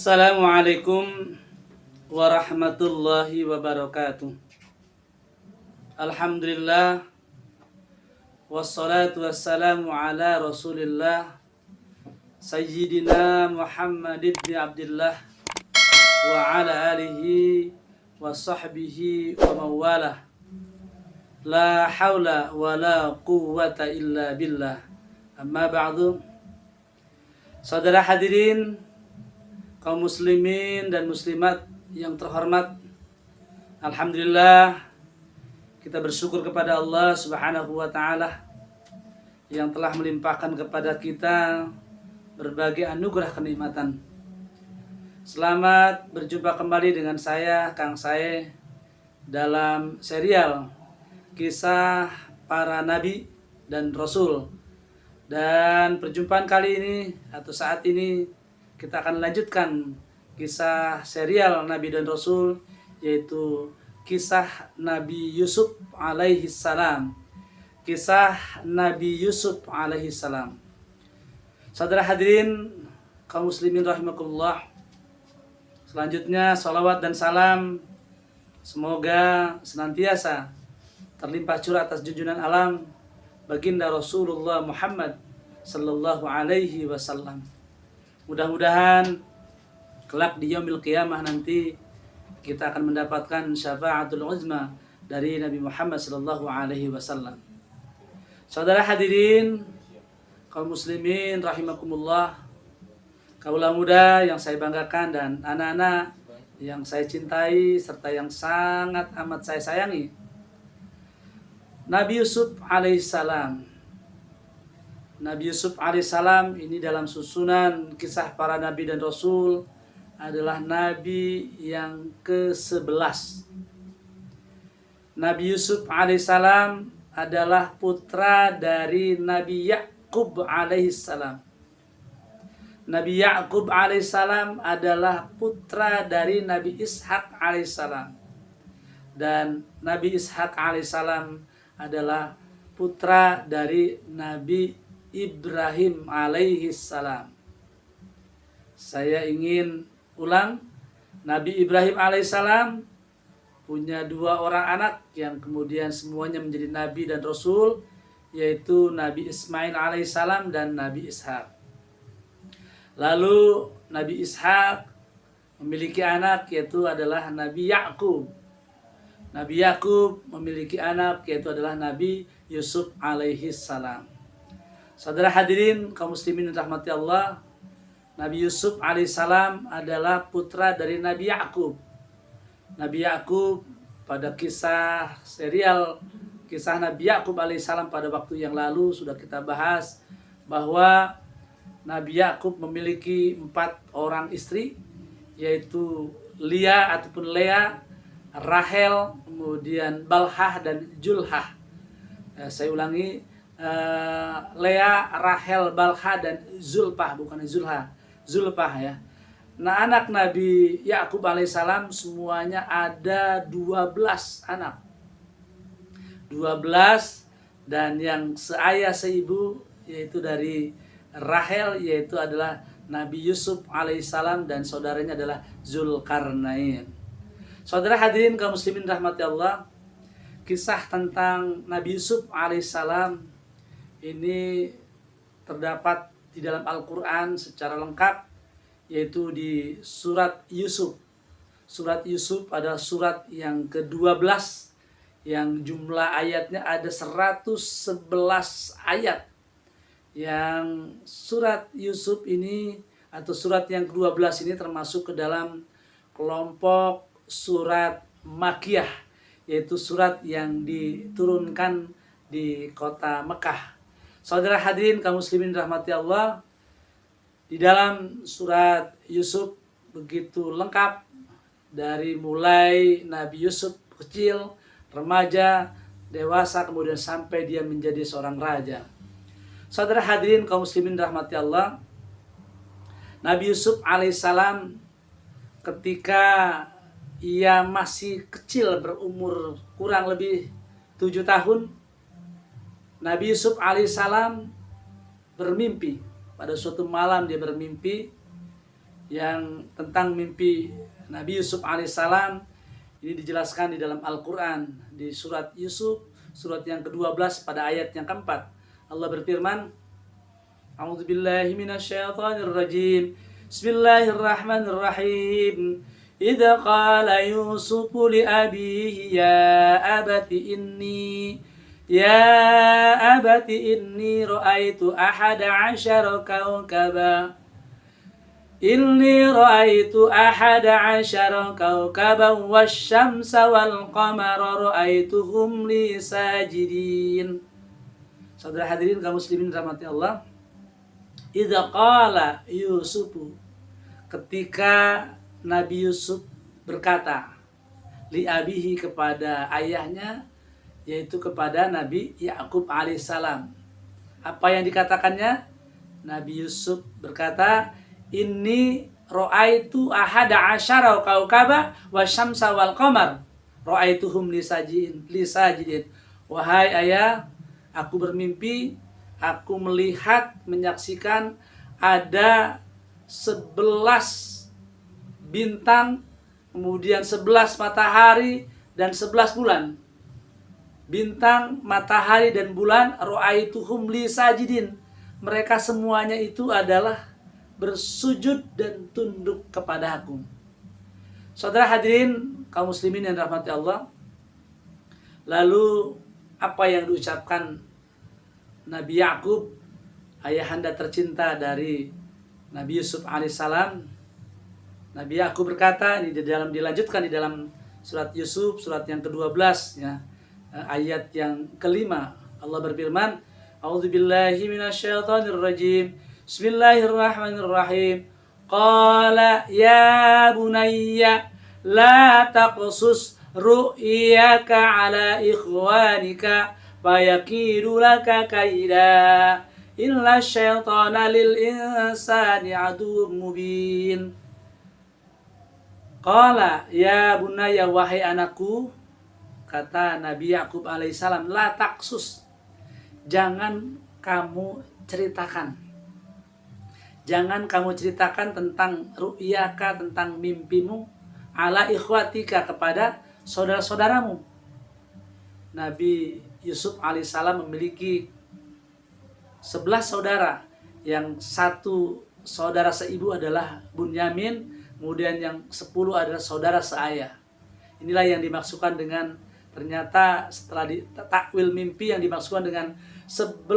Assalamualaikum warahmatullahi wabarakatuh. Alhamdulillah wassalatu wassalamu ala Rasulillah Sayyidina Muhammad ibn Abdullah wa ala alihi wa sahbihi wa mawalah. La hawla wa la quwwata illa billah. Amma ba'du. Saudara hadirin, kaum muslimin dan muslimat yang terhormat, alhamdulillah kita bersyukur kepada Allah Subhanahu wa taala yang telah melimpahkan kepada kita berbagai anugerah kenikmatan. Selamat berjumpa kembali dengan saya, Kang Sae, dalam serial kisah para nabi dan rasul. Dan perjumpaan kali ini atau saat ini kita akan lanjutkan kisah serial Nabi dan Rasul, yaitu kisah Nabi Yusuf alaihi salam. Kisah Nabi Yusuf alaihi salam. Saudara hadirin kaum muslimin rahimakumullah. Selanjutnya salawat dan salam semoga senantiasa terlimpah curah atas junjungan alam baginda Rasulullah Muhammad sallallahu alaihi wasallam. Mudah-mudahan kelak di yaumil qiyamah nanti kita akan mendapatkan syafaatul uzma dari Nabi Muhammad sallallahu alaihi wasallam. Saudara hadirin kaum muslimin rahimakumullah, kaula muda yang saya banggakan dan anak-anak yang saya cintai serta yang sangat amat saya sayangi. Nabi Yusuf alaihissalam. Nabi Yusuf alaihissalam ini dalam susunan kisah para nabi dan rasul adalah nabi yang ke-11. Nabi Yusuf alaihissalam adalah putra dari Nabi Ya'qub alaihissalam. Nabi Ya'qub alaihissalam adalah putra dari Nabi Ishak alaihissalam. Dan Nabi Ishak alaihissalam adalah putra dari Nabi Ibrahim alaihi salam. Saya ingin ulang, Nabi Ibrahim alaihi salam punya dua orang anak yang kemudian semuanya menjadi nabi dan rasul, yaitu Nabi Ismail alaihi salam dan Nabi Ishak. Lalu Nabi Ishak memiliki anak yaitu adalah Nabi Ya'qub. Nabi Ya'qub memiliki anak yaitu adalah Nabi Yusuf alaihi salam. Saudara hadirin kaum muslimin yang rahmati Allah, Nabi Yusuf alaihissalam adalah putra dari Nabi Ya'qub. Nabi Ya'qub pada kisah serial kisah Nabi Ya'qub alaihissalam pada waktu yang lalu sudah kita bahas bahwa Nabi Ya'qub memiliki 4 orang istri, yaitu Lia ataupun Lea, Rahel, kemudian Balhah dan Julhah. Saya ulangi, Lea, Rahel, Balha dan Zulpah, bukan Zulha, Zulpah ya. Nah, anak Nabi Ya'qub alaihissalam semuanya ada 12 anak. 12, dan yang seayah seibu yaitu dari Rahel yaitu adalah Nabi Yusuf alaihissalam dan saudaranya adalah Zulkarnain. Saudara hadirin kaum muslimin rahmati Allah, kisah tentang Nabi Yusuf alaihissalam ini terdapat di dalam Al-Quran secara lengkap, yaitu di surat Yusuf. Surat Yusuf adalah surat yang ke-12 yang jumlah ayatnya ada 111 ayat. Yang surat Yusuf ini atau surat yang ke-12 ini termasuk ke dalam kelompok surat Makkiyah, yaitu surat yang diturunkan di kota Mekah. Saudara hadirin kaum muslimin rahmati Allah, di dalam surat Yusuf begitu lengkap dari mulai Nabi Yusuf kecil, remaja, dewasa, kemudian sampai dia menjadi seorang raja. Saudara hadirin kaum muslimin rahmati Allah, Nabi Yusuf alaihissalam ketika ia masih kecil berumur kurang lebih 7 tahun, Nabi Yusuf alaihissalam bermimpi. Pada suatu malam dia bermimpi yang tentang mimpi Nabi Yusuf alaihissalam ini dijelaskan di dalam Al-Quran di surat Yusuf, surat yang ke-12 pada ayat yang keempat. Allah berfirman, A'udzubillahi minasyaitonirrajim. Bismillahirrahmanirrahim. Idza qala Yusuf li abihi ya abati inni ra'aitu ahada 'asyara kawkaba. Inni ra'aitu ahada 'asyara kawkaban wasyamsa wal qamara ra'aituhum li sajidin. Saudara hadirin kaum muslimin rahmati Allah. Idza qala Yusufu, ketika Nabi Yusuf berkata li abihi, kepada ayahnya, yaitu kepada Nabi Yakub alaihissalam. Apa yang dikatakannya? Nabi Yusuf berkata, Inni ra'aitu ahada asyara kaukaba wasyamsa wal qamar ra'aituhum lisajidin. Wahai ayah, aku bermimpi, aku melihat, menyaksikan ada 11 bintang, kemudian 11 matahari dan 11 bulan. Bintang, matahari dan bulan, ra'aituhum lisajidin. Mereka semuanya itu adalah bersujud dan tunduk kepada aku. Saudara hadirin kaum muslimin yang dirahmati Allah, lalu apa yang diucapkan Nabi Yakub, ayahanda tercinta dari Nabi Yusuf alaihissalam? Nabi Yakub berkata, ini dilanjutkan di dalam surat Yusuf, surat yang ke-12 ya, ayat yang kelima. Allah berfirman, A'udzubillahi minasyaitonirrajim. Bismillahirrahmanirrahim. Qala ya bunayya la taqsus ru'yaka ala ikhwanika fayakidu laka kaida illa syaitana lil insani aduwwum mubin. Qala ya bunayya, wahai anakku, kata Nabi Yakub alaihissalam, la taqsus, jangan kamu ceritakan. Jangan kamu ceritakan tentang ru'yaka, tentang mimpimu, ala ikhwatika, kepada saudara-saudaramu. Nabi Yusuf alaihissalam memiliki 11 saudara. Yang 1 saudara seibu adalah Bunyamin, kemudian yang 10 adalah saudara seayah. Inilah yang dimaksudkan dengan, ternyata setelah takwil mimpi, yang dimaksudkan dengan 11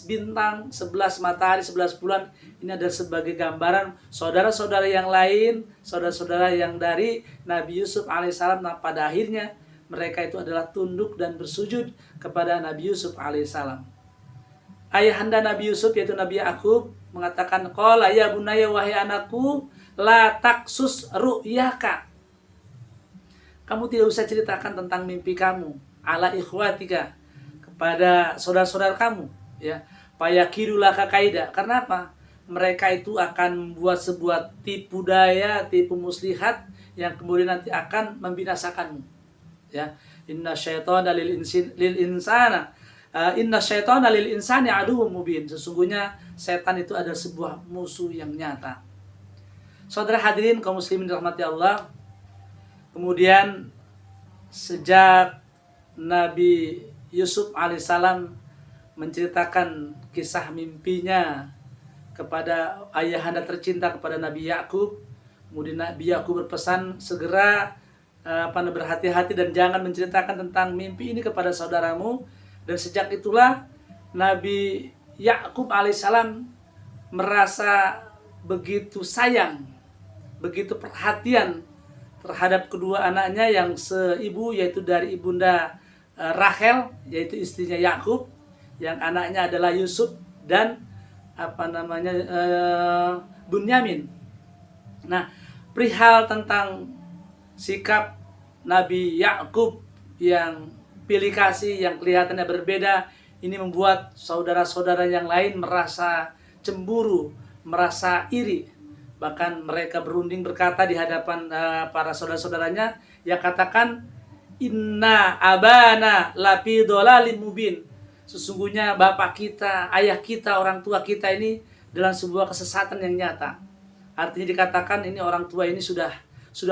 bintang, 11 matahari, 11 bulan, ini adalah sebagai gambaran saudara-saudara yang lain, saudara-saudara yang dari Nabi Yusuf alaihissalam. Nah, pada akhirnya mereka itu adalah tunduk dan bersujud kepada Nabi Yusuf alaihissalam. Ayahanda Nabi Yusuf, yaitu Nabi Yakub, mengatakan, qala ya bunayya, wahai anakku, la taqsus ru'yaka, kamu tidak usah ceritakan tentang mimpi kamu, ala ikhwatika, kepada saudara-saudara kamu, ya. Fayakidulaka kaida. Karena apa? Mereka itu akan membuat sebuah tipu daya, tipu muslihat yang kemudian nanti akan membinasakanmu. Ya. Inna syaitana lil insani aduwwum mubin. Sesungguhnya setan itu adalah sebuah musuh yang nyata. Saudara hadirin kaum muslimin dirahmati Allah, kemudian sejak Nabi Yusuf alaihissalam menceritakan kisah mimpinya kepada ayahanda tercinta, kepada Nabi Yakub, kemudian Nabi Yakub berpesan, segera berhati-hati dan jangan menceritakan tentang mimpi ini kepada saudaramu. Dan sejak itulah Nabi Yakub alaihissalam merasa begitu sayang, begitu perhatian terhadap kedua anaknya yang seibu, yaitu dari ibunda Rahel, yaitu istrinya Yakub, yang anaknya adalah Yusuf dan Bunyamin. Nah, perihal tentang sikap Nabi Yakub yang pilih kasih, yang kelihatannya berbeda, ini membuat saudara-saudara yang lain merasa cemburu, merasa iri. Bahkan mereka berunding berkata di hadapan para saudara-saudaranya, yang katakan, Inna abana lafi dhalalim mubin. Sesungguhnya bapak kita, ayah kita, orang tua kita ini dalam sebuah kesesatan yang nyata. Artinya dikatakan ini orang tua ini sudah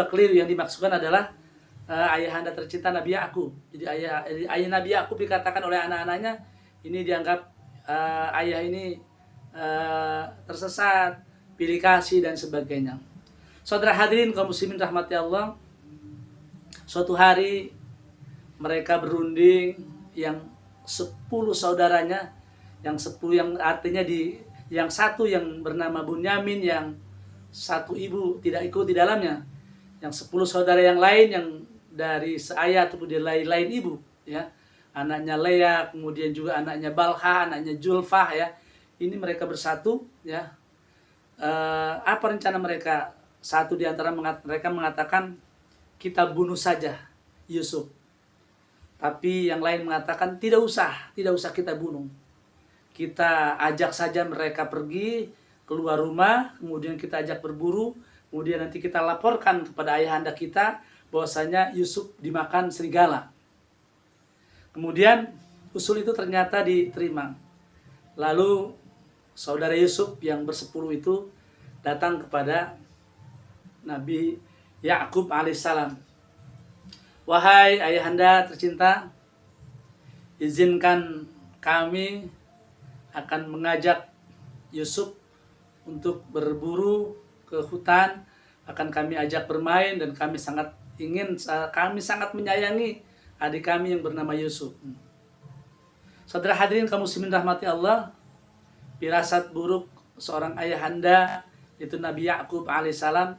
keliru. Yang dimaksudkan adalah ayahanda tercinta Nabi Yakub. Jadi ayah Nabi Yakub dikatakan oleh anak-anaknya ini dianggap ayah ini tersesat, pilih kasih dan sebagainya. Saudara hadirin kaum muslimin rahmati Allah, suatu hari mereka berunding yang 10 saudaranya, yang 10 yang artinya yang satu yang bernama Bunyamin, yang satu ibu tidak ikut di dalamnya, yang 10 saudara yang lain yang dari seayah ataupun dari lain ibu, ya, anaknya Lea, kemudian juga anaknya Balha, anaknya Julfah, ya, ini mereka bersatu, ya. Apa rencana mereka? Satu di antara mereka mengatakan kita bunuh saja Yusuf, tapi yang lain mengatakan tidak usah kita bunuh, kita ajak saja mereka pergi keluar rumah, kemudian kita ajak berburu, kemudian nanti kita laporkan kepada ayahanda kita bahwasanya Yusuf dimakan serigala. Kemudian usul itu ternyata diterima. Lalu saudara Yusuf yang bersepuluh itu datang kepada Nabi Yakub alaihissalam. Wahai ayahanda tercinta, izinkan kami akan mengajak Yusuf untuk berburu ke hutan, akan kami ajak bermain, dan kami sangat menyayangi adik kami yang bernama Yusuf. Saudara hadirin kaum muslimin rahmati Allah, firasat buruk seorang ayahanda yaitu Nabi Yakub alaihissalam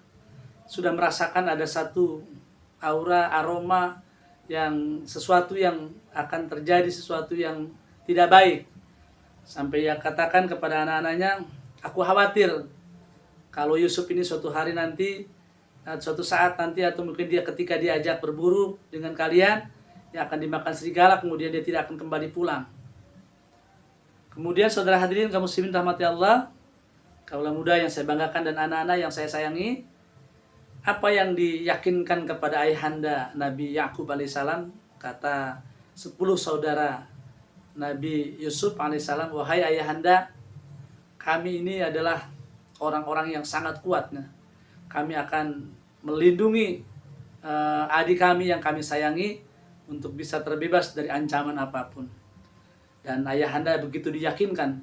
sudah merasakan ada satu aroma yang sesuatu yang akan terjadi, sesuatu yang tidak baik. Sampai ia katakan kepada anak-anaknya, aku khawatir kalau Yusuf ini suatu hari nanti, suatu saat nanti, atau mungkin dia ketika diajak berburu dengan kalian, yang akan dimakan serigala, kemudian dia tidak akan kembali pulang. Kemudian saudara hadirin kaum muslimin rahmati Allah, kaula muda yang saya banggakan dan anak-anak yang saya sayangi, apa yang diyakinkan kepada ayahanda Nabi Yakub alaihissalam? Kata 10 saudara Nabi Yusuf alaihissalam, wahai ayahanda, kami ini adalah orang-orang yang sangat kuat. Kami akan melindungi adik kami yang kami sayangi untuk bisa terbebas dari ancaman apapun. Dan ayahanda begitu diyakinkan,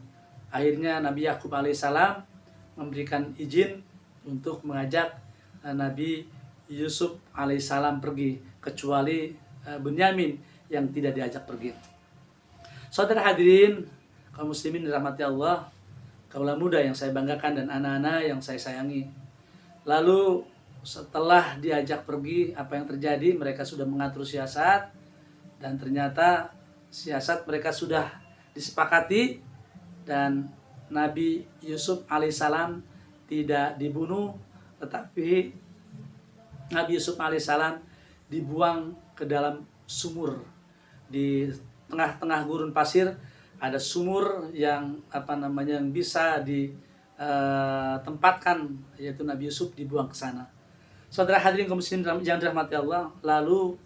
akhirnya Nabi Yakub alaihissalam memberikan izin untuk mengajak Nabi Yusuf alaihissalam pergi, kecuali Bunyamin yang tidak diajak pergi. Saudara hadirin kaum muslimin dirahmati Allah, kaula muda yang saya banggakan dan anak-anak yang saya sayangi. Lalu setelah diajak pergi, apa yang terjadi? Mereka sudah mengatur siasat, dan ternyata siasat mereka sudah disepakati, dan Nabi Yusuf alaihissalam tidak dibunuh, tetapi Nabi Yusuf alaihissalam dibuang ke dalam sumur. Di tengah-tengah gurun pasir ada sumur yang yang bisa ditempatkan, yaitu Nabi Yusuf dibuang ke sana. Saudara hadirin kaum muslimin yang dirahmati Allah, lalu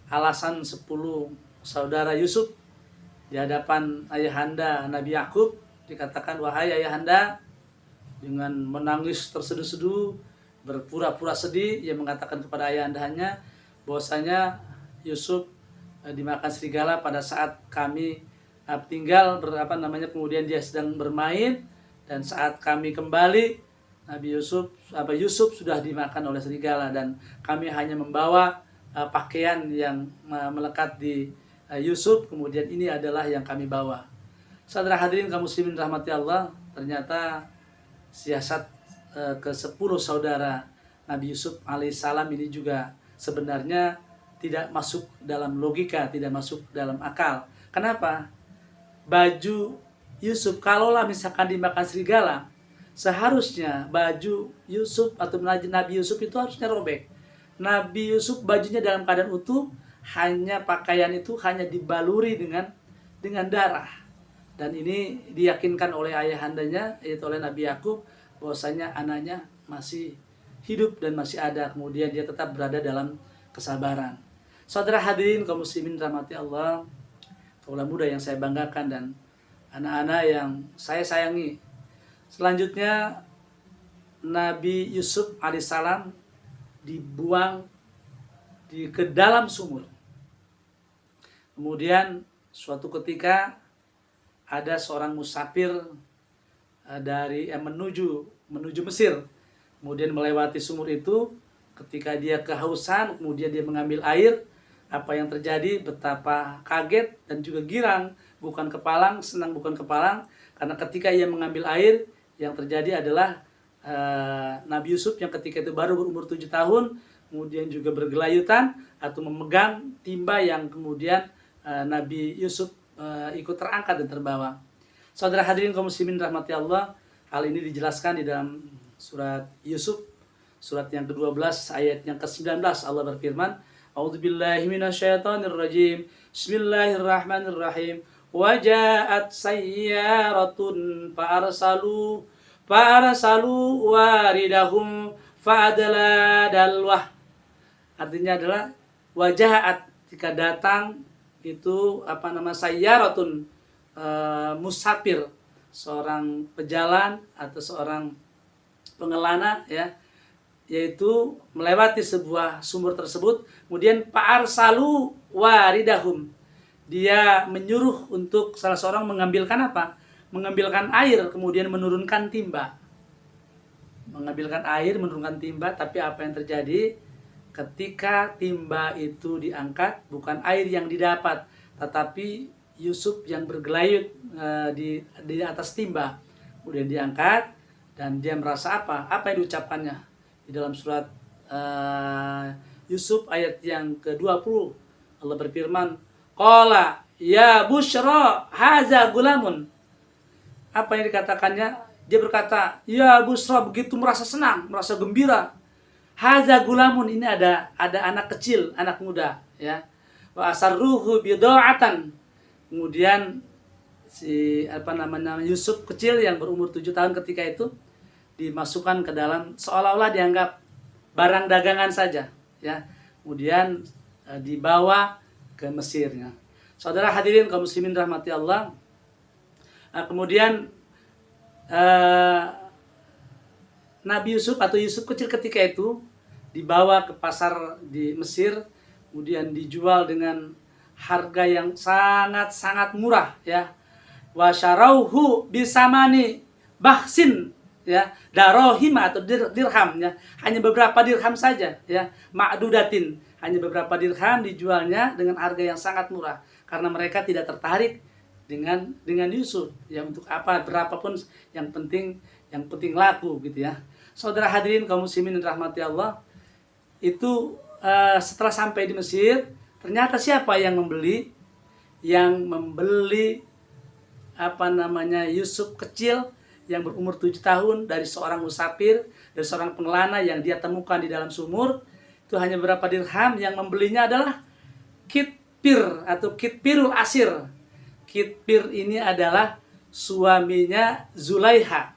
alasan 10 saudara Yusuf di hadapan ayahanda Nabi Yakub dikatakan, wahai ayahanda, dengan menangis terseduh-seduh, berpura-pura sedih, ia mengatakan kepada ayahandanya bahwasanya Yusuf dimakan serigala pada saat kami tinggal kemudian dia sedang bermain, dan saat kami kembali Nabi Yusuf sudah dimakan oleh serigala, dan kami hanya membawa pakaian yang melekat di Yusuf, kemudian ini adalah yang kami bawa. Saudara hadirin kaum muslimin rahmati Allah, ternyata siasat ke-10 saudara Nabi Yusuf alaihissalam ini juga sebenarnya tidak masuk dalam logika, tidak masuk dalam akal. Kenapa? Baju Yusuf, kalaulah misalkan dimakan serigala, seharusnya baju Yusuf atau Nabi Yusuf itu harusnya robek. Nabi Yusuf bajunya dalam keadaan utuh, hanya pakaian itu hanya dibaluri dengan darah. Dan ini diyakinkan oleh ayahandanya, yaitu oleh Nabi Yakub, bahwasanya anaknya masih hidup dan masih ada, kemudian dia tetap berada dalam kesabaran. Saudara hadirin kaum muslimin rahmati Allah, kaula muda yang saya banggakan dan anak-anak yang saya sayangi. Selanjutnya Nabi Yusuf alaihissalam dibuang ke dalam sumur. Kemudian suatu ketika ada seorang musafir menuju Mesir, kemudian melewati sumur itu. Ketika dia kehausan, kemudian dia mengambil air. Apa yang terjadi? Betapa kaget dan juga girang, bukan kepalang, senang bukan kepalang, karena ketika ia mengambil air, yang terjadi adalah Nabi Yusuf yang ketika itu baru berumur 7 tahun, kemudian juga bergelayutan atau memegang timba yang kemudian Nabi Yusuf ikut terangkat dan terbawa. Saudara hadirin kaum muslimin rahmati Allah, hal ini dijelaskan di dalam surat Yusuf, surat yang ke-12 ayat yang ke-19. Allah berfirman, A'udzubillahi minasyaitonirrajim. Bismillahirrahmanirrahim. Waja'at sayyaratun fa'arsalu waridahum fa'adala dalwah. Artinya adalah waja'at, jika datang itu sayyaratun, musafir, seorang pejalan atau seorang pengelana, ya, yaitu melewati sebuah sumur tersebut. Kemudian fa'arsalu waridahum, dia menyuruh untuk salah seorang mengambilkan apa? Mengambilkan air, kemudian menurunkan timba. Mengambilkan air, menurunkan timba, tapi apa yang terjadi? Ketika timba itu diangkat, bukan air yang didapat, tetapi Yusuf yang bergelayut di atas timba. Kemudian diangkat, dan dia merasa apa? Apa yang diucapkannya? Di dalam surat Yusuf ayat yang ke-20, Allah berfirman, Qala ya busyra haza gulamun. Apa yang dikatakannya? Dia berkata, ya busra, begitu merasa senang, merasa gembira. Haza gulamun, ini ada anak kecil, anak muda, ya. Wa asarruhu bida'atan. Kemudian Yusuf kecil yang berumur 7 tahun ketika itu dimasukkan ke dalam, seolah-olah dianggap barang dagangan saja, ya. Kemudian dibawa ke Mesirnya. Saudara hadirin kaum muslimin rahmati Allah. Kemudian Nabi Yusuf atau Yusuf kecil ketika itu dibawa ke pasar di Mesir, kemudian dijual dengan harga yang sangat-sangat murah, ya. Wa syarauhu bisamani bahsin, ya, darohim atau dirham, ya, hanya beberapa dirham saja, ya, ma'dudatin, hanya beberapa dirham dijualnya dengan harga yang sangat murah, karena mereka tidak tertarik dengan Yusuf, ya, untuk apa, berapapun yang penting laku, gitu, ya. Saudara hadirin kaum muslimin dan rahmati Allah, itu setelah sampai di Mesir, ternyata siapa yang membeli? Yang membeli Yusuf kecil yang berumur 7 tahun dari seorang musafir, dari seorang pengelana yang dia temukan di dalam sumur, itu hanya berapa dirham. Yang membelinya adalah Kitpir atau Kitpirul Asir. Kitpir ini adalah suaminya Zulaiha.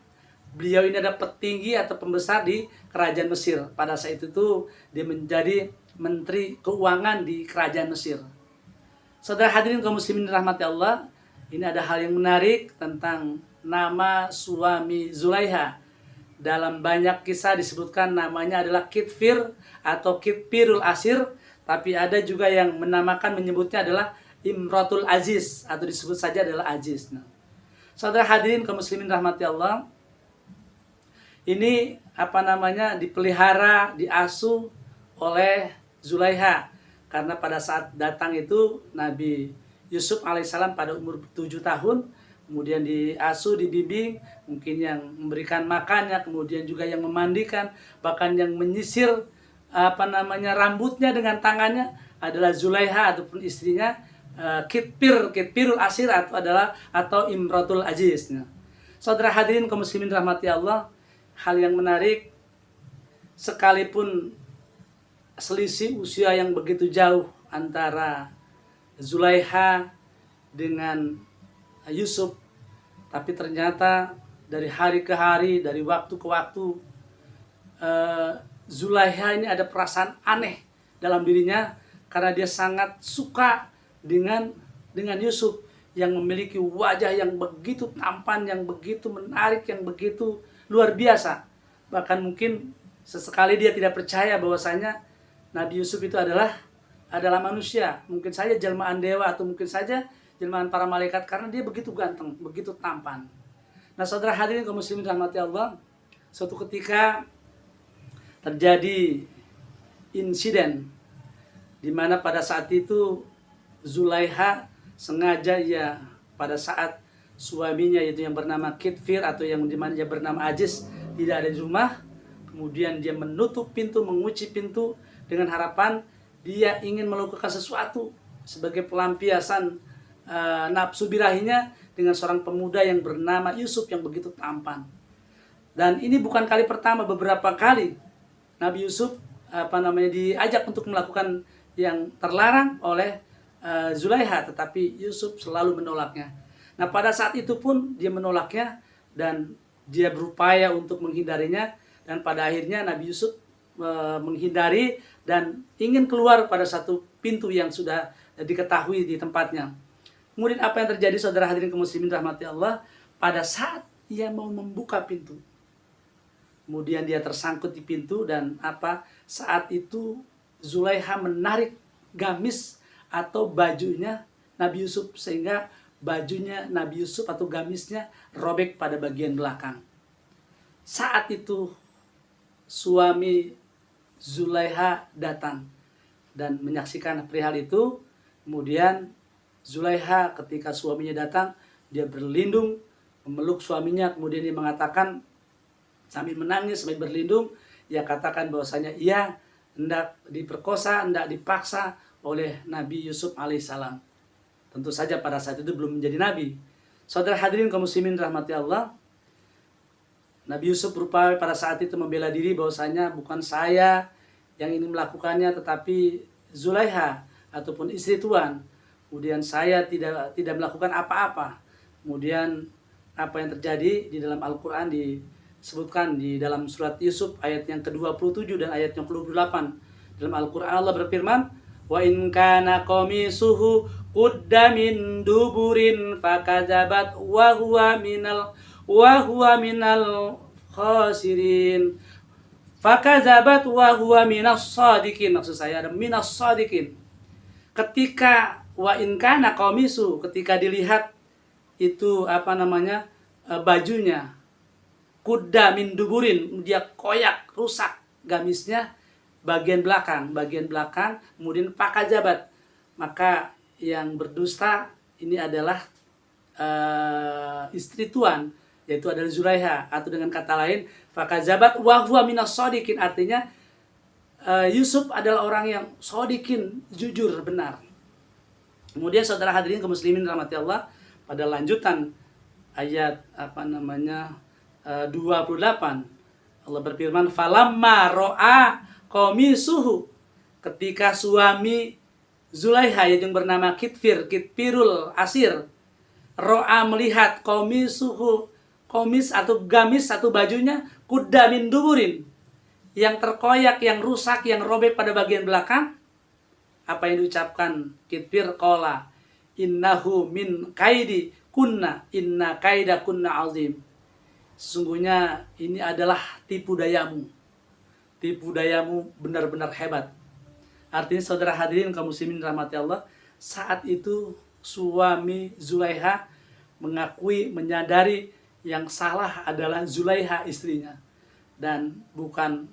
Beliau ini adalah petinggi atau pembesar di kerajaan Mesir. Pada saat itu dia menjadi menteri keuangan di kerajaan Mesir. Saudara hadirin kaum muslimin rahmati Allah, ini ada hal yang menarik tentang nama suami Zulaiha. Dalam banyak kisah disebutkan namanya adalah Kitfir atau Kitpirul Asir, tapi ada juga yang menyebutnya adalah Imratul Aziz atau disebut saja adalah Aziz. Saudara hadirin kaum muslimin rahmati Allah, ini dipelihara, diasuh oleh Zulaiha, karena pada saat datang itu Nabi Yusuf alaihissalam pada umur 7 tahun, kemudian diasuh, dibimbing, mungkin yang memberikan makannya, kemudian juga yang memandikan, bahkan yang menyisir rambutnya dengan tangannya adalah Zulaiha ataupun istrinya Kitpirul Asir atau Imratul Aziz. Saudara hadirin kaum muslimin rahmati Allah, hal yang menarik, sekalipun selisih usia yang begitu jauh antara Zulaiha dengan Yusuf, tapi ternyata dari hari ke hari, dari waktu ke waktu, Zulaiha ini ada perasaan aneh dalam dirinya, karena dia sangat suka dengan Yusuf yang memiliki wajah yang begitu tampan, yang begitu menarik, yang begitu luar biasa. bahkan mungkin sesekali dia tidak percaya bahwasanya Nabi Yusuf itu adalah manusia, mungkin saja jelmaan dewa atau mungkin saja jelmaan para malaikat, karena dia begitu ganteng, begitu tampan. Nah, saudara hadirin kaum muslimin rahmati Allah, suatu ketika terjadi insiden di mana pada saat itu Zulaiha sengaja pada saat suaminya yaitu yang bernama Kitfir atau yang dimana dia bernama Aziz tidak ada di rumah, kemudian dia menutup pintu, mengunci pintu dengan harapan dia ingin melakukan sesuatu sebagai pelampiasan nafsu birahinya dengan seorang pemuda yang bernama Yusuf yang begitu tampan. Dan ini bukan kali pertama, beberapa kali Nabi Yusuf diajak untuk melakukan yang terlarang oleh Zulaiha, tetapi Yusuf selalu menolaknya. Nah, pada saat itu pun dia menolaknya dan dia berupaya untuk menghindarinya, dan pada akhirnya Nabi Yusuf menghindari dan ingin keluar pada satu pintu yang sudah diketahui di tempatnya. Kemudian apa yang terjadi, saudara hadirin kaum muslimin rahmati Allah, pada saat ia mau membuka pintu, kemudian dia tersangkut di pintu dan saat itu Zulaiha menarik gamis atau bajunya Nabi Yusuf sehingga bajunya Nabi Yusuf atau gamisnya robek pada bagian belakang. Saat itu suami Zulaiha datang dan menyaksikan perihal itu. Kemudian Zulaiha ketika suaminya datang, dia berlindung memeluk suaminya, kemudian dia mengatakan sambil menangis, sambil berlindung, ia katakan bahwasanya ia hendak diperkosa, hendak dipaksa oleh Nabi Yusuf alaihissalam. Tentu saja pada saat itu belum menjadi nabi. Saudara hadirin kaum muslimin rahmati Allah, Nabi Yusuf berupaya pada saat itu membela diri bahwasanya bukan saya yang ini melakukannya, tetapi Zulaiha ataupun istri tuan. Kemudian saya tidak melakukan apa-apa. Kemudian apa yang terjadi di dalam Al-Quran disebutkan di dalam surat Yusuf ayat yang ke-27 dan ayat yang ke-28. Dalam Al-Quran Allah berfirman, wa in kana qamisuhu qudda min duburin fakazabat wa huwa minal khasirin. Fakazabat wa huwa minas sadiqin. Maksud saya ada minas sadiqin. Ketika wa in kana qamisu, ketika dilihat itu bajunya qudda min duburin, dia koyak, rusak gamisnya bagian belakang, kemudian fakazabat, maka yang berdusta ini adalah istri tuan, yaitu adalah Zulaiha, atau dengan kata lain fakazabat wa huwa minas shadiqin, artinya Yusuf adalah orang yang shadiqin, jujur, benar. Kemudian saudara hadirin kaum muslimin rahmati Allah, pada lanjutan ayat 28 Allah berfirman, falamma ro'a qamisuhu, ketika suami Zulaiha yang bernama Kitfirul Asir, ro'a melihat qamisuhu, qamis atau gamis atau bajunya, qudda min duburin, yang terkoyak, yang rusak, yang robek pada bagian belakang. Apa yang diucapkan Kitfir? Qala innahu min kaidi kunna inna kaida kunna azim. Sesungguhnya ini adalah tipu dayamu. Tipu dayamu benar-benar hebat. Artinya saudara hadirin kaum muslimin rahmati Allah, saat itu suami Zulaiha mengakui, menyadari yang salah adalah Zulaiha istrinya dan bukan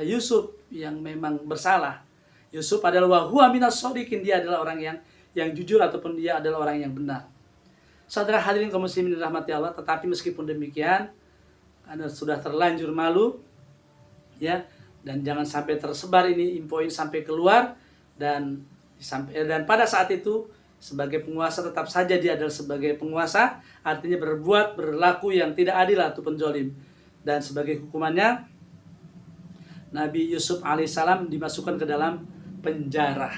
Yusuf yang memang bersalah. Yusuf adalah wa huwa minas shadiqin, dia adalah orang yang jujur ataupun dia adalah orang yang benar. Saudara hadirin kaum muslimin rahmati Allah, tetapi meskipun demikian Anda sudah terlanjur malu ya, dan jangan sampai tersebar ini info ini sampai keluar, dan pada saat itu sebagai penguasa tetap saja dia adalah sebagai penguasa, artinya berlaku yang tidak adil ataupun zalim. Dan sebagai hukumannya Nabi Yusuf alaihissalam dimasukkan ke dalam penjara.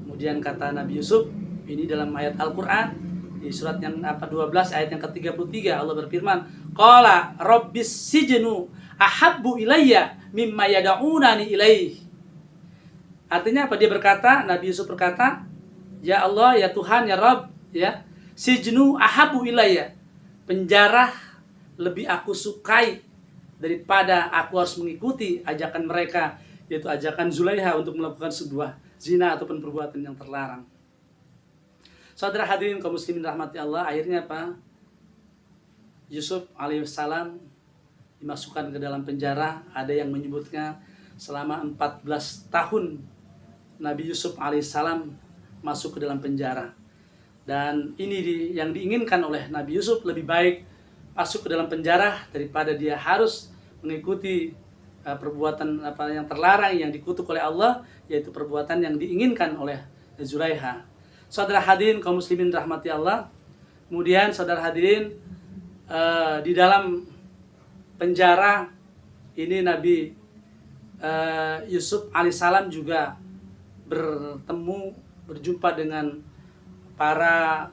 Kemudian kata Nabi Yusuf ini dalam ayat Al-Quran di surat yang 12 ayat yang ke-33 Allah berfirman, qala rabbis sijnu ahabbu ilayya mimma yad'unani ilaih. Artinya apa? Dia berkata, Nabi Yusuf berkata, ya Allah, ya Tuhan, ya Rabb, ya, sijnu ahabbu ilayya, penjara lebih aku sukai daripada aku harus mengikuti ajakan mereka, yaitu ajakan Zulaiha untuk melakukan sebuah zina ataupun perbuatan yang terlarang. Saudara hadirin kaum muslimin rahmati Allah, akhirnya apa? Yusuf alaihissalam dimasukkan ke dalam penjara. Ada yang menyebutnya selama 14 tahun Nabi Yusuf alaihissalam masuk ke dalam penjara. Dan ini yang diinginkan oleh Nabi Yusuf, lebih baik masuk ke dalam penjara daripada dia harus mengikuti perbuatan yang terlarang yang dikutuk oleh Allah, yaitu perbuatan yang diinginkan oleh Zulaiha. Saudara hadirin kaum muslimin rahmati Allah. Kemudian saudara hadirin, di dalam penjara ini Nabi Yusuf alaihissalam juga berjumpa dengan para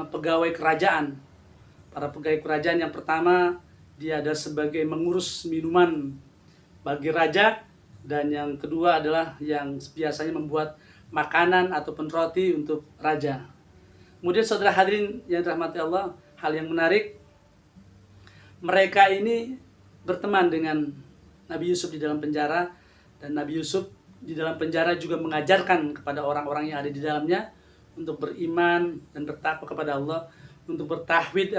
pegawai kerajaan. Para pegawai kerajaan yang pertama, dia adalah sebagai mengurus minuman bagi raja, dan yang kedua adalah yang biasanya membuat makanan ataupun roti untuk raja. Kemudian saudara hadirin yang dirahmati Allah, hal yang menarik, mereka ini berteman dengan Nabi Yusuf di dalam penjara, dan Nabi Yusuf di dalam penjara juga mengajarkan kepada orang-orang yang ada di dalamnya untuk beriman dan bertakwa kepada Allah, untuk bertauhid,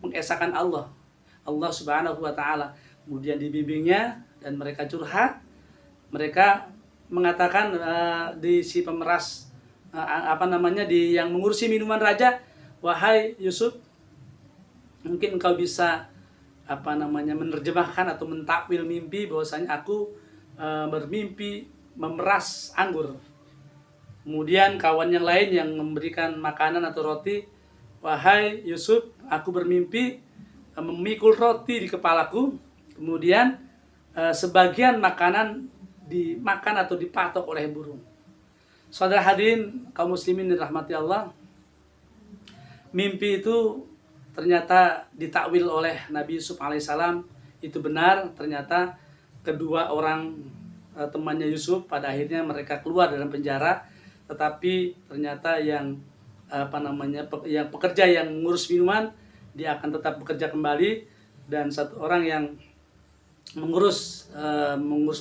mengesahkan Allah Subhanahu wa taala. Kemudian dibimbingnya dan mereka curhat. Mereka mengatakan di si pemeras yang mengurusi minuman raja, "Wahai Yusuf, mungkin engkau bisa menerjemahkan atau mentakwil mimpi bahwasanya aku bermimpi memeras anggur." Kemudian kawan yang lain yang memberikan makanan atau roti, "Wahai Yusuf, aku bermimpi memikul roti di kepalaku, kemudian sebagian makanan dimakan atau dipatok oleh burung." Saudara hadirin kaum muslimin dirahmati Allah, mimpi itu ternyata ditakwil oleh Nabi Yusuf alaihissalam, itu benar. Ternyata kedua orang temannya Yusuf pada akhirnya mereka keluar dalam penjara, tetapi ternyata yang pekerja yang mengurus minuman, dia akan tetap bekerja kembali, dan satu orang yang mengurus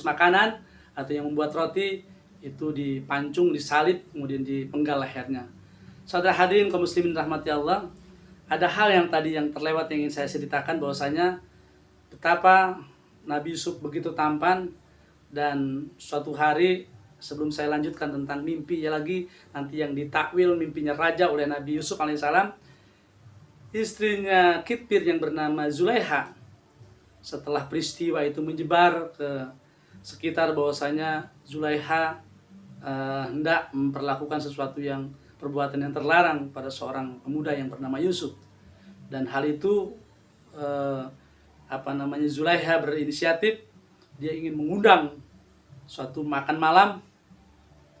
makanan atau yang membuat roti itu dipancung, disalib, kemudian dipenggal lehernya. Saudara hadirin kaum muslimin rahmati Allah, ada hal yang tadi yang terlewat yang ingin saya ceritakan, bahwasanya betapa Nabi Yusuf begitu tampan. Dan suatu hari, sebelum saya lanjutkan tentang mimpi lagi nanti yang ditakwil mimpinya raja oleh Nabi Yusuf alaihissalam, istrinya Kitpir yang bernama Zulaiha, setelah peristiwa itu menyebar ke sekitar bahwasanya Zulaiha hendak memperlakukan sesuatu yang perbuatan yang terlarang pada seorang pemuda yang bernama Yusuf. Dan hal itu Zulaiha berinisiatif, dia ingin mengundang suatu makan malam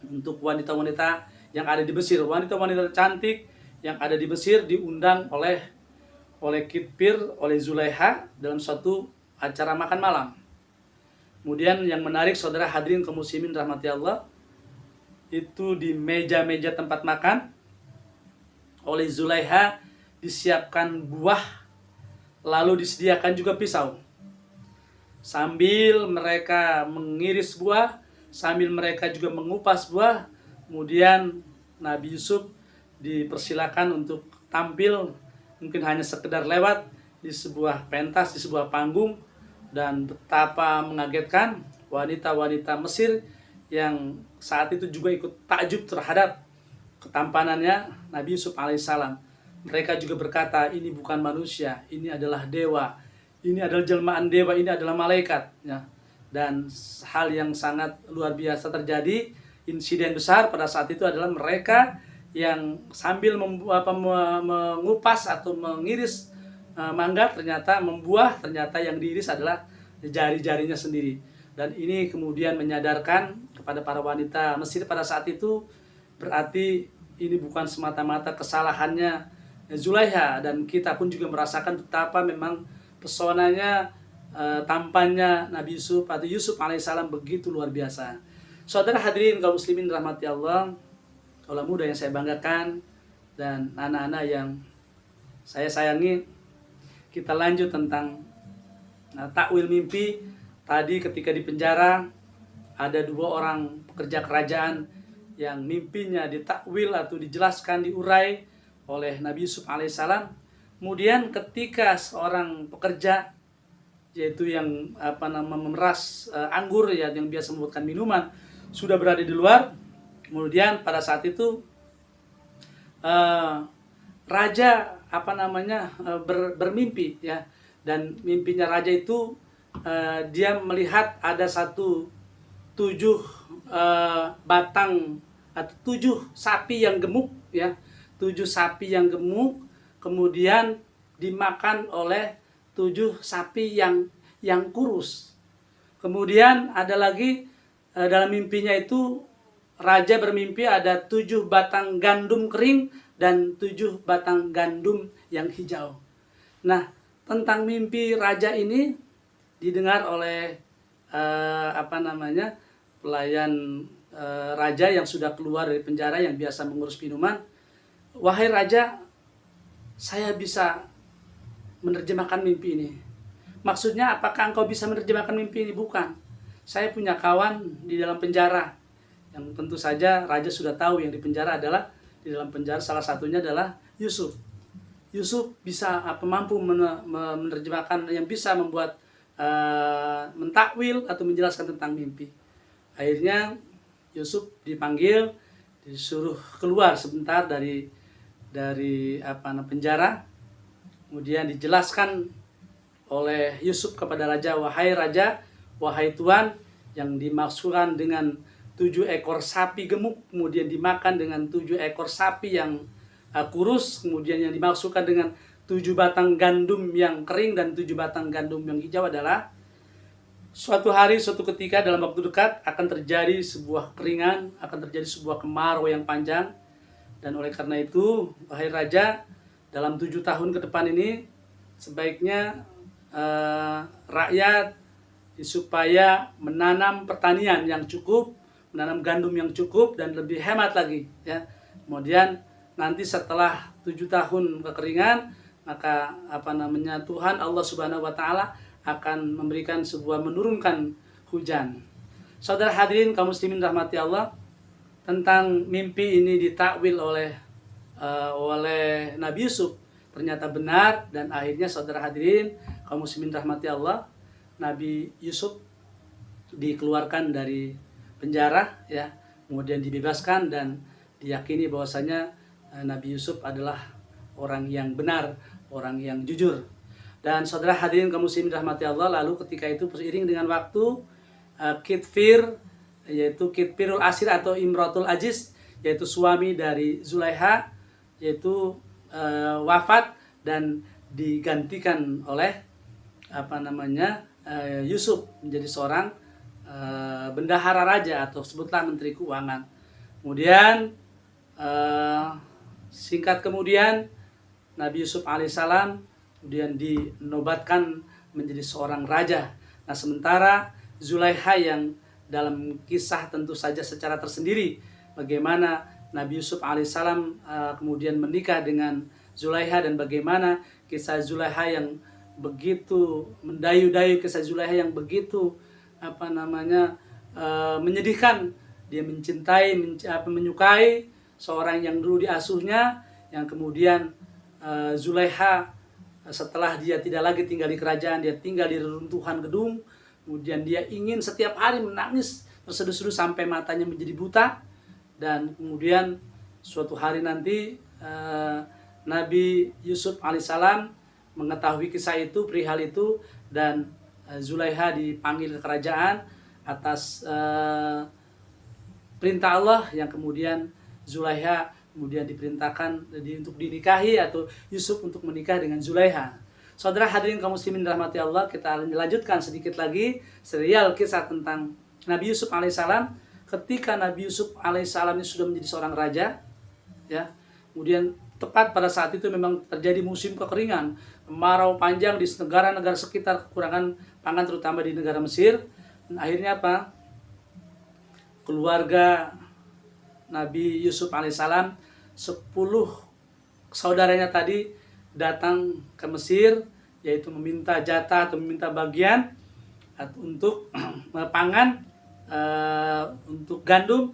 untuk wanita-wanita yang ada di Mesir. Wanita-wanita cantik yang ada di Mesir diundang oleh Kitpir, oleh Zulaiha dalam suatu acara makan malam. Kemudian yang menarik saudara hadirin kaum muslimin rahmati Allah, itu di meja-meja tempat makan oleh Zulaiha disiapkan buah, lalu disediakan juga pisau. Sambil mereka mengiris buah, sambil mereka juga mengupas buah, kemudian Nabi Yusuf dipersilakan untuk tampil, mungkin hanya sekedar lewat di sebuah pentas, di sebuah panggung. Dan betapa mengagetkan wanita-wanita Mesir yang saat itu juga ikut takjub terhadap ketampanannya Nabi Yusuf alaihissalam. Mereka juga berkata, "Ini bukan manusia, ini adalah dewa, ini adalah jelmaan dewa, ini adalah malaikat." Ya. Dan hal yang sangat luar biasa terjadi, insiden besar pada saat itu adalah mereka yang sambil mengupas atau mengiris mangga, ternyata membuah, ternyata yang diiris adalah jari-jarinya sendiri. Dan ini kemudian menyadarkan kepada para wanita Mesir pada saat itu, berarti ini bukan semata-mata kesalahannya Zulaiha, dan kita pun juga merasakan betapa memang pesonanya, tampannya Nabi Yusuf atau Yusuf alaihissalam begitu luar biasa. Saudara hadirin kaum muslimin rahmati Allah, kaula muda yang saya banggakan dan anak-anak yang saya sayangi, kita lanjut tentang Nah, takwil mimpi tadi ketika di penjara ada 2 orang pekerja kerajaan yang mimpinya ditakwil atau dijelaskan, diurai oleh Nabi Yusuf alaihissalam. Kemudian ketika seorang pekerja, yaitu yang memeras anggur ya, yang biasa membuatkan minuman, sudah berada di luar, kemudian pada saat itu raja bermimpi ya, dan mimpinya raja itu dia melihat ada 7 batang atau 7 sapi yang gemuk ya, 7 sapi yang gemuk kemudian dimakan oleh 7 sapi yang kurus. Kemudian ada lagi dalam mimpinya itu raja bermimpi ada 7 batang gandum kering dan 7 batang gandum yang hijau. Nah, tentang mimpi raja ini didengar oleh pelayan raja yang sudah keluar dari penjara yang biasa mengurus minuman. Wahai raja, saya bisa menerjemahkan mimpi ini. Maksudnya, apakah engkau bisa menerjemahkan mimpi ini? Bukan. Saya punya kawan di dalam penjara, yang tentu saja raja sudah tahu yang di penjara adalah, di dalam penjara salah satunya adalah Yusuf. Yusuf bisa mampu menerjemahkan, yang bisa membuat mentakwil atau menjelaskan tentang mimpi. Akhirnya Yusuf dipanggil, disuruh keluar sebentar dari penjara. Kemudian dijelaskan oleh Yusuf kepada raja, wahai raja, wahai tuan, yang dimaksudkan dengan 7 ekor sapi gemuk kemudian dimakan dengan 7 ekor sapi yang kurus, kemudian yang dimaksudkan dengan 7 batang gandum yang kering dan 7 batang gandum yang hijau adalah suatu hari, suatu ketika dalam waktu dekat akan terjadi sebuah keringan, akan terjadi sebuah kemarau yang panjang. Dan oleh karena itu, wahai raja, dalam 7 tahun ke depan ini sebaiknya rakyat supaya menanam pertanian yang cukup, menanam gandum yang cukup dan lebih hemat lagi ya. Kemudian nanti setelah 7 tahun kekeringan, maka Tuhan Allah Subhanahu wa taala akan menurunkan hujan. Saudara hadirin kaum muslimin rahmati Allah, tentang mimpi ini ditakwil oleh Nabi Yusuf ternyata benar, dan akhirnya saudara hadirin kaum muslimin rahmati Allah, Nabi Yusuf dikeluarkan dari penjara ya, kemudian dibebaskan dan diyakini bahwasanya Nabi Yusuf adalah orang yang benar, orang yang jujur. Dan saudara hadirin kaum muslimin rahmati Allah, lalu ketika itu seiring dengan waktu Kitfir, yaitu Kitfirul Asir atau Imratul Aziz, yaitu suami dari Zulaiha, yaitu wafat dan digantikan oleh Yusuf menjadi seorang bendahara raja atau sebutlah menteri keuangan. Kemudian singkat kemudian Nabi Yusuf alaihissalam kemudian dinobatkan menjadi seorang raja. Nah, sementara Zulaiha yang dalam kisah tentu saja secara tersendiri bagaimana Nabi Yusuf alaihissalam kemudian menikah dengan Zulaiha, dan bagaimana kisah Zulaiha yang begitu mendayu-dayu, kisah Zulaiha yang begitu menyedihkan. Dia mencintai, menyukai seorang yang dulu diasuhnya, yang kemudian Zulaiha setelah dia tidak lagi tinggal di kerajaan, dia tinggal di reruntuhan gedung. Kemudian dia ingin setiap hari menangis terseduh-seduh sampai matanya menjadi buta. Dan kemudian suatu hari nanti Nabi Yusuf alaihissalam mengetahui kisah itu, perihal itu, dan Zulaiha dipanggil ke kerajaan atas perintah Allah, yang kemudian Zulaiha kemudian diperintahkan untuk dinikahi atau Yusuf untuk menikah dengan Zulaiha. Saudara hadirin kaum muslimin rahmati Allah, kita lanjutkan sedikit lagi serial kisah tentang Nabi Yusuf alaihissalam. Ketika Nabi Yusuf alaihissalam ini sudah menjadi seorang raja, ya, kemudian tepat pada saat itu memang terjadi musim kekeringan, kemarau panjang di negara-negara sekitar, kekurangan pangan terutama di negara Mesir. Dan akhirnya apa? Keluarga Nabi Yusuf alaihissalam, 10 saudaranya tadi datang ke Mesir yaitu meminta jatah atau meminta bagian untuk pangan, untuk gandum,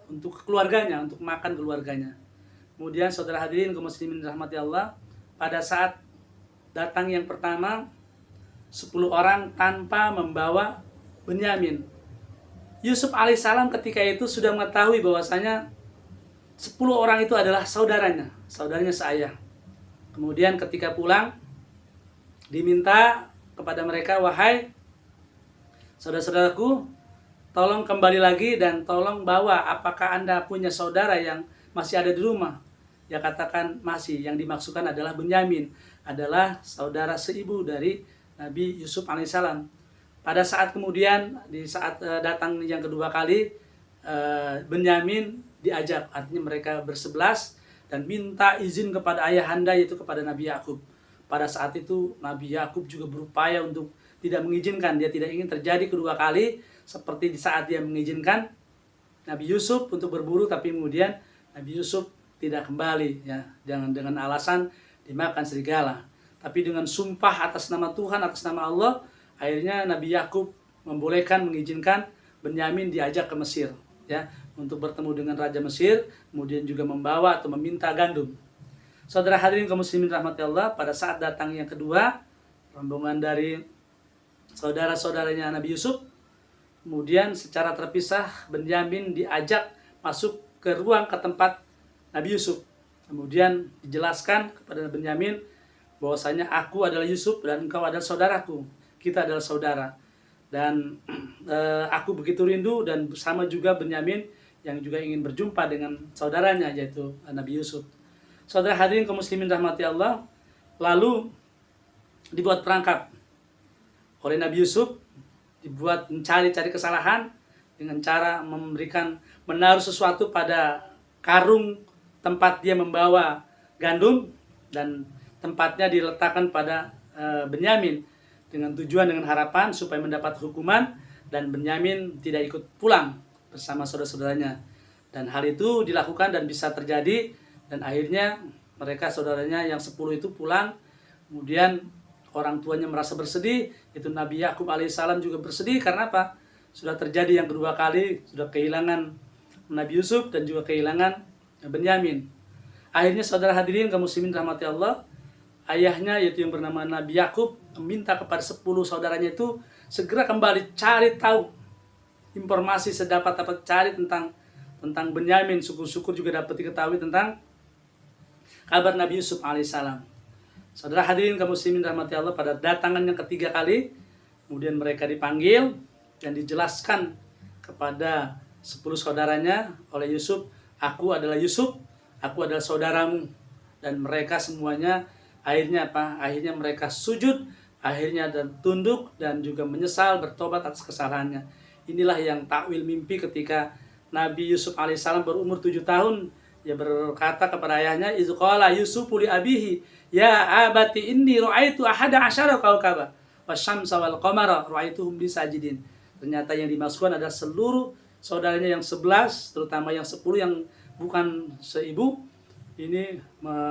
untuk keluarganya, untuk makan keluarganya. Kemudian saudara hadirin kaum muslimin rahmati Allah, pada saat datang yang pertama 10 orang tanpa membawa Benyamin. Yusuf alaihissalam ketika itu sudah mengetahui bahwasanya 10 orang itu adalah saudaranya seayah. Kemudian ketika pulang diminta kepada mereka, wahai saudara-saudaraku, tolong kembali lagi dan tolong bawa, apakah Anda punya saudara yang masih ada di rumah? Ya katakan masih. Yang dimaksudkan adalah Benyamin, adalah saudara seibu dari Nabi Yusuf alaihissalam. Pada saat kemudian, di saat datang yang kedua kali, Benyamin diajak, artinya mereka bersebelas, dan minta izin kepada ayahanda, yaitu kepada Nabi Yakub. Pada saat itu Nabi Yakub juga berupaya untuk tidak mengizinkan, dia tidak ingin terjadi kedua kali seperti di saat dia mengizinkan Nabi Yusuf untuk berburu, tapi kemudian Nabi Yusuf tidak kembali, ya, dengan alasan dimakan serigala. Tapi dengan sumpah atas nama Tuhan, atas nama Allah, akhirnya Nabi Yakub membolehkan, mengizinkan Benyamin diajak ke Mesir, ya, untuk bertemu dengan Raja Mesir, kemudian juga membawa atau meminta gandum. Saudara hadirin kaum muslimin rahmati Allah, pada saat datang yang kedua, rombongan dari saudara-saudaranya Nabi Yusuf, kemudian secara terpisah Benyamin diajak masuk ke tempat Nabi Yusuf. Kemudian dijelaskan kepada Benyamin bahwasanya aku adalah Yusuf dan engkau adalah saudaraku. Kita adalah saudara. Dan aku begitu rindu, dan bersama juga Benyamin yang juga ingin berjumpa dengan saudaranya, yaitu Nabi Yusuf. Saudara hadirin kaum muslimin rahmati Allah, lalu dibuat perangkap oleh Nabi Yusuf, dibuat mencari-cari kesalahan dengan cara menaruh sesuatu pada karung tempat dia membawa gandum, dan tempatnya diletakkan pada Benyamin dengan tujuan, dengan harapan supaya mendapat hukuman dan Benyamin tidak ikut pulang bersama saudara-saudaranya. Dan hal itu dilakukan dan bisa terjadi, dan akhirnya mereka saudaranya yang 10 itu pulang. Kemudian orang tuanya merasa bersedih, itu Nabi Yakub alaihissalam juga bersedih. Karena apa? Sudah terjadi yang kedua kali, sudah kehilangan Nabi Yusuf dan juga kehilangan Benyamin. Akhirnya saudara hadirin kaum muslimin rahmati Allah, ayahnya yaitu yang bernama Nabi Yakub meminta kepada 10 saudaranya itu segera kembali cari tahu informasi, sedapat dapat cari tentang Benyamin. Syukur-syukur juga dapat diketahui tentang kabar Nabi Yusuf alaihissalam. Saudara hadirin kaum muslimin rahmati Allah, pada datangan yang ketiga kali, kemudian mereka dipanggil dan dijelaskan kepada 10 saudaranya oleh Yusuf, aku adalah Yusuf, aku adalah saudaramu. Dan mereka semuanya akhirnya apa? Akhirnya mereka sujud, akhirnya dan tunduk dan juga menyesal, bertobat atas kesalahannya. Inilah yang takwil mimpi ketika Nabi Yusuf alaihissalam berumur 7 tahun. Dia berkata kepada ayahnya, izqala Yusufu li abihi, ya abati inni ra'aitu ahada asyara kaukaba wasyamsa wal qamara ra'aituhum li sajidin. Ternyata yang dimaksudkan adalah seluruh saudaranya yang 11, terutama yang 10 yang bukan seibu, ini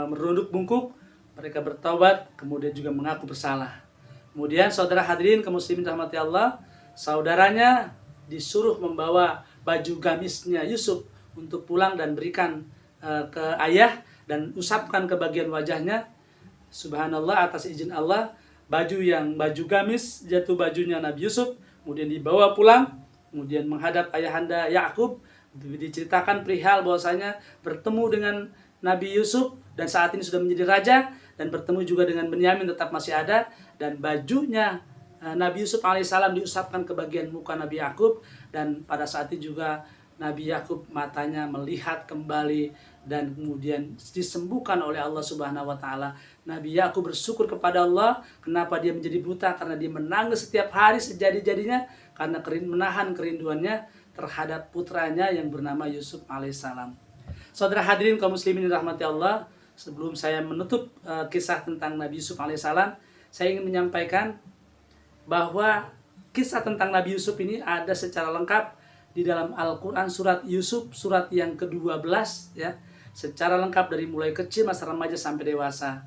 merunduk bungkuk, mereka bertaubat, kemudian juga mengaku bersalah. Kemudian saudara hadirin kaum muslimin rahmati Allah, saudaranya disuruh membawa baju gamisnya Yusuf untuk pulang dan berikan ke ayah, dan usapkan ke bagian wajahnya. Subhanallah, atas izin Allah, baju gamis jatuh bajunya Nabi Yusuf, kemudian dibawa pulang, kemudian menghadap ayahanda Yakub. Diceritakan perihal bahwasanya bertemu dengan Nabi Yusuf dan saat ini sudah menjadi raja, dan bertemu juga dengan Benyamin tetap masih ada, dan bajunya Nabi Yusuf alaihissalam diusapkan ke bagian muka Nabi Yakub, dan pada saat itu juga Nabi Yakub matanya melihat kembali dan kemudian disembuhkan oleh Allah Subhanahu wa taala. Nabi Yakub bersyukur kepada Allah. Kenapa dia menjadi buta? Karena dia menangis setiap hari sejadi-jadinya karena menahan kerinduannya terhadap putranya yang bernama Yusuf alaihissalam. Saudara hadirin kaum muslimin rahmati Allah, sebelum saya menutup kisah tentang Nabi Yusuf alaihissalam, saya ingin menyampaikan bahwa kisah tentang Nabi Yusuf ini ada secara lengkap di dalam Al-Quran surat Yusuf, surat yang ke-12, ya, secara lengkap dari mulai kecil, masa remaja sampai dewasa.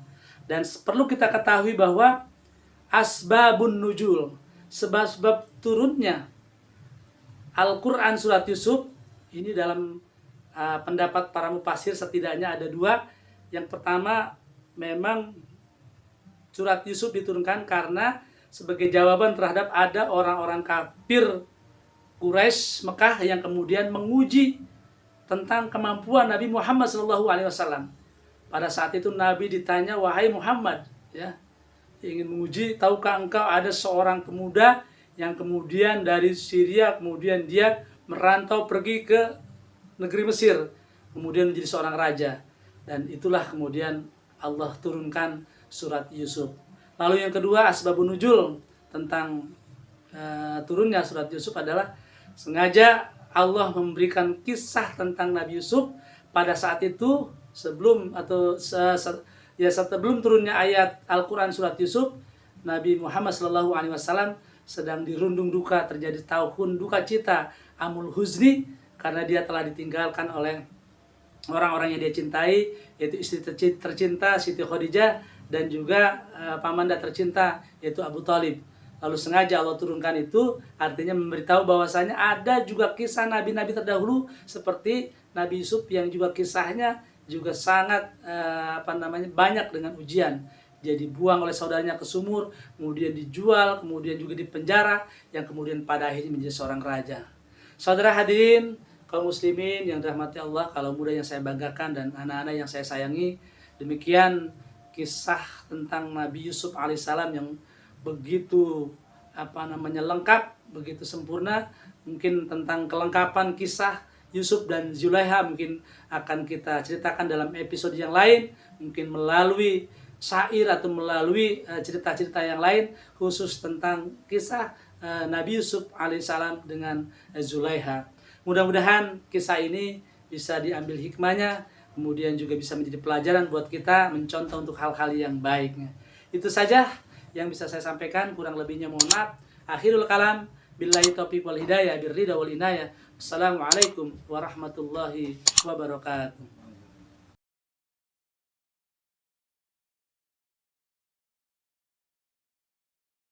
Dan perlu kita ketahui bahwa asbabun nuzul, sebab-sebab turunnya Al-Quran surat Yusuf, ini dalam pendapat para mufasir setidaknya ada dua. Yang pertama, memang surat Yusuf diturunkan karena sebagai jawaban terhadap ada orang-orang kafir Quraisy Mekah yang kemudian menguji tentang kemampuan Nabi Muhammad SAW. Pada saat itu Nabi ditanya, wahai Muhammad, ya, ingin menguji, tahukah engkau ada seorang pemuda yang kemudian dari Syria, kemudian dia merantau pergi ke negeri Mesir, kemudian menjadi seorang raja. Dan itulah kemudian Allah turunkan surat Yusuf. Lalu yang kedua, asbabun nuzul tentang turunnya surat Yusuf adalah sengaja Allah memberikan kisah tentang Nabi Yusuf pada saat itu sebelum turunnya ayat Al-Quran surat Yusuf. Nabi Muhammad SAW sedang dirundung duka, terjadi tahun duka cita Amul Huzni, karena dia telah ditinggalkan oleh orang-orang yang dia cintai, yaitu istri tercinta Siti Khadijah dan juga pamanda tercinta yaitu Abu Thalib. Lalu sengaja Allah turunkan itu, artinya memberitahu bahwasanya ada juga kisah nabi-nabi terdahulu seperti Nabi Yusuf yang juga kisahnya juga sangat banyak dengan ujian. Dia dibuang oleh saudaranya ke sumur, kemudian dijual, kemudian juga dipenjara, yang kemudian pada akhirnya menjadi seorang raja. Saudara hadirin kaum muslimin yang dirahmati Allah, kalau muda yang saya banggakan dan anak-anak yang saya sayangi, demikian kisah tentang Nabi Yusuf alaihissalam yang begitu lengkap, begitu sempurna. Mungkin tentang kelengkapan kisah Yusuf dan Zulaiha mungkin akan kita ceritakan dalam episode yang lain, mungkin melalui syair atau melalui cerita-cerita yang lain khusus tentang kisah Nabi Yusuf alaihissalam dengan Zulaiha. Mudah-mudahan kisah ini bisa diambil hikmahnya, kemudian juga bisa menjadi pelajaran buat kita mencontoh untuk hal-hal yang baiknya. Itu saja yang bisa saya sampaikan, kurang lebihnya mohon maaf. Akhirul kalam, billahi taufiq wal hidayah, birridha wal inayah. Assalamualaikum warahmatullahi wabarakatuh.